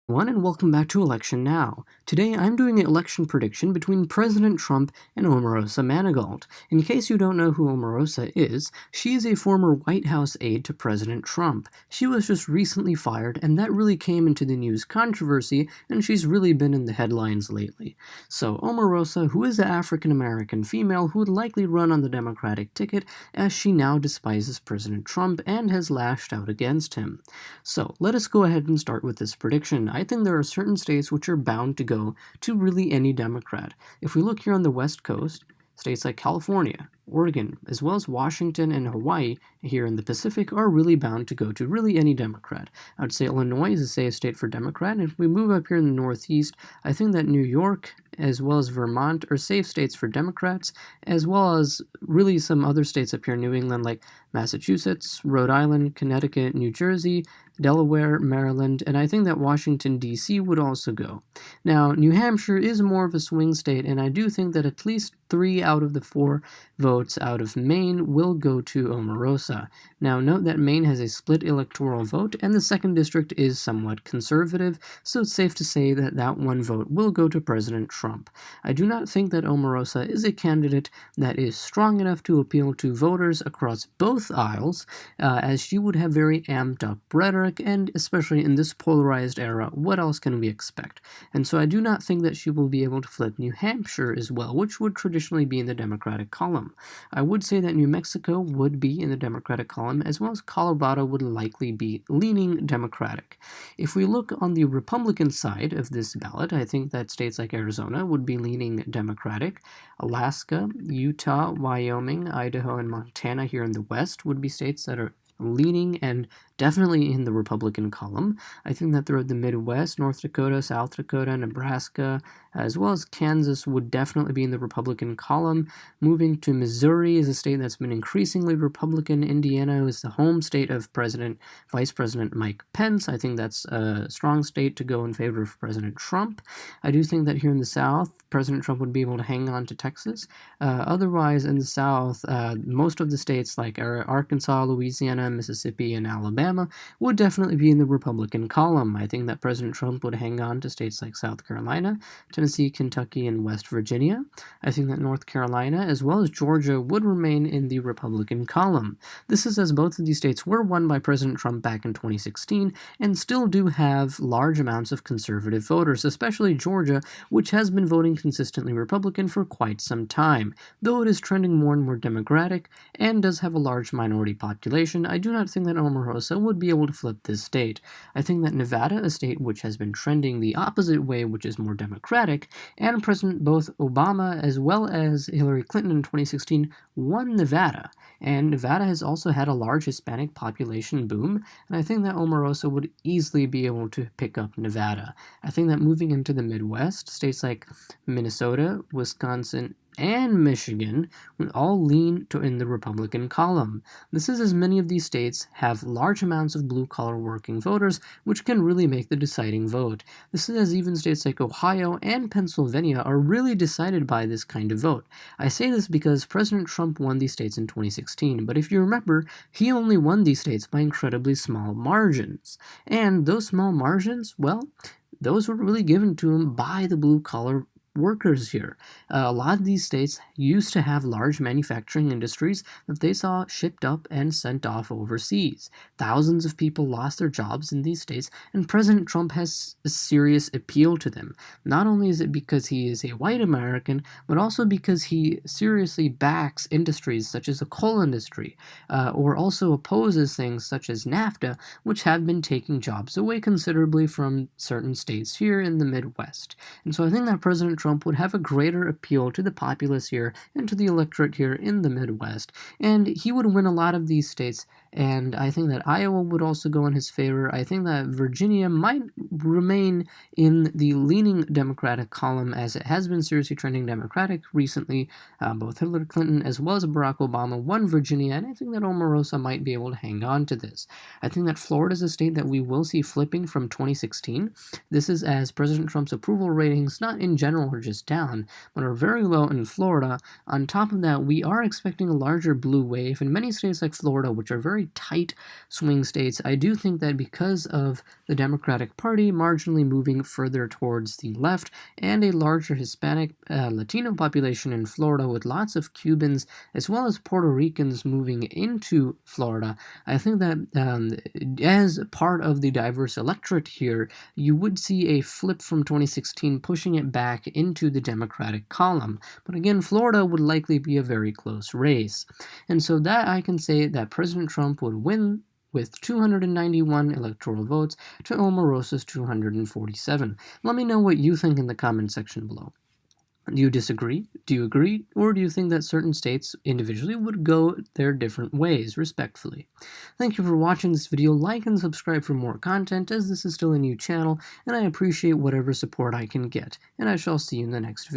And welcome back to Election Now. Today I'm doing an election prediction between President Trump and Omarosa Manigault. In case you don't know who Omarosa is, she is a former White House aide to President Trump. She was just recently fired, and that really came into the news controversy, and she's really been in the headlines lately. So Omarosa, who is an African-American female who would likely run on the Democratic ticket, as she now despises President Trump and has lashed out against him. So let us go ahead and start with this prediction. I think there are certain states which are bound to go to really any Democrat. If we look here on the West Coast, states like California, Oregon, as well as Washington and Hawaii here in the Pacific are really bound to go to really any Democrat. I would say Illinois is a safe state for Democrat, and if we move up here in the Northeast, I think that New York as well as Vermont are safe states for Democrats, as well as really some other states up here in New England like Massachusetts, Rhode Island, Connecticut, New Jersey, Delaware, Maryland, and I think that Washington, D.C. would also go. Now, New Hampshire is more of a swing state, and I do think that at least 3 out of the 4 votes out of Maine will go to Omarosa. Now, note that Maine has a split electoral vote, and the 2nd district is somewhat conservative, so it's safe to say that that one vote will go to President Trump. I do not think that Omarosa is a candidate that is strong enough to appeal to voters across both aisles, as she would have very amped up rhetoric, and especially in this polarized era, what else can we expect? And so I do not think that she will be able to flip New Hampshire as well, which would traditionally be in the Democratic column. I would say that New Mexico would be in the Democratic column, as well as Colorado would likely be leaning Democratic. If we look on the Republican side of this ballot, I think that states like Arizona would be leaning Democratic. Alaska, Utah, Wyoming, Idaho, and Montana here in the West would be states that are leaning and definitely in the Republican column. I think that throughout the Midwest, North Dakota, South Dakota, Nebraska, as well as Kansas would definitely be in the Republican column. Moving to Missouri is a state that's been increasingly Republican. Indiana is the home state of Vice President Mike Pence. I think that's a strong state to go in favor of President Trump. I do think that here in the South, President Trump would be able to hang on to Texas. Otherwise, in the South, most of the states like Arkansas, Louisiana, Mississippi, and Alabama would definitely be in the Republican column. I think that President Trump would hang on to states like South Carolina, Tennessee, Kentucky, and West Virginia. I think that North Carolina, as well as Georgia, would remain in the Republican column. This is as both of these states were won by President Trump back in 2016 and still do have large amounts of conservative voters, especially Georgia, which has been voting consistently Republican for quite some time. Though it is trending more and more Democratic and does have a large minority population, I do not think that Omarosa would be able to flip this state. I think that Nevada, a state which has been trending the opposite way, which is more Democratic, and President both Obama as well as Hillary Clinton in 2016 won Nevada. And Nevada has also had a large Hispanic population boom, and I think that Omarosa would easily be able to pick up Nevada. I think that moving into the Midwest, states like Minnesota, Wisconsin, and Michigan would all lean in the Republican column. This is as many of these states have large amounts of blue-collar working voters, which can really make the deciding vote. This is as even states like Ohio and Pennsylvania are really decided by this kind of vote. I say this because President Trump won these states in 2016, but if you remember, he only won these states by incredibly small margins. And those small margins, well, those were really given to him by the blue-collar workers here. A lot of these states used to have large manufacturing industries that they saw shipped up and sent off overseas. Thousands of people lost their jobs in these states, and President Trump has a serious appeal to them. Not only is it because he is a white American, but also because he seriously backs industries such as the coal industry, or also opposes things such as NAFTA, which have been taking jobs away considerably from certain states here in the Midwest. And so I think that President Trump would have a greater appeal to the populace here and to the electorate here in the Midwest, and he would win a lot of these states, and I think that Iowa would also go in his favor. I think that Virginia might remain in the leaning Democratic column, as it has been seriously trending Democratic recently. Both Hillary Clinton as well as Barack Obama won Virginia, and I think that Omarosa might be able to hang on to this. I think that Florida is a state that we will see flipping from 2016. This is as President Trump's approval ratings, not in general were just down, but are very low in Florida. On top of that, we are expecting a larger blue wave in many states like Florida, which are very tight swing states. I do think that because of the Democratic Party marginally moving further towards the left and a larger Hispanic Latino population in Florida with lots of Cubans as well as Puerto Ricans moving into Florida, I think that as part of the diverse electorate here, you would see a flip from 2016 pushing it back into the Democratic column. But again, Florida would likely be a very close race. And so that I can say that President Trump would win with 291 electoral votes to Omarosa's 247. Let me know what you think in the comment section below. Do you disagree? Do you agree? Or do you think that certain states individually would go their different ways, respectfully? Thank you for watching this video. Like and subscribe for more content, as this is still a new channel, and I appreciate whatever support I can get. And I shall see you in the next video.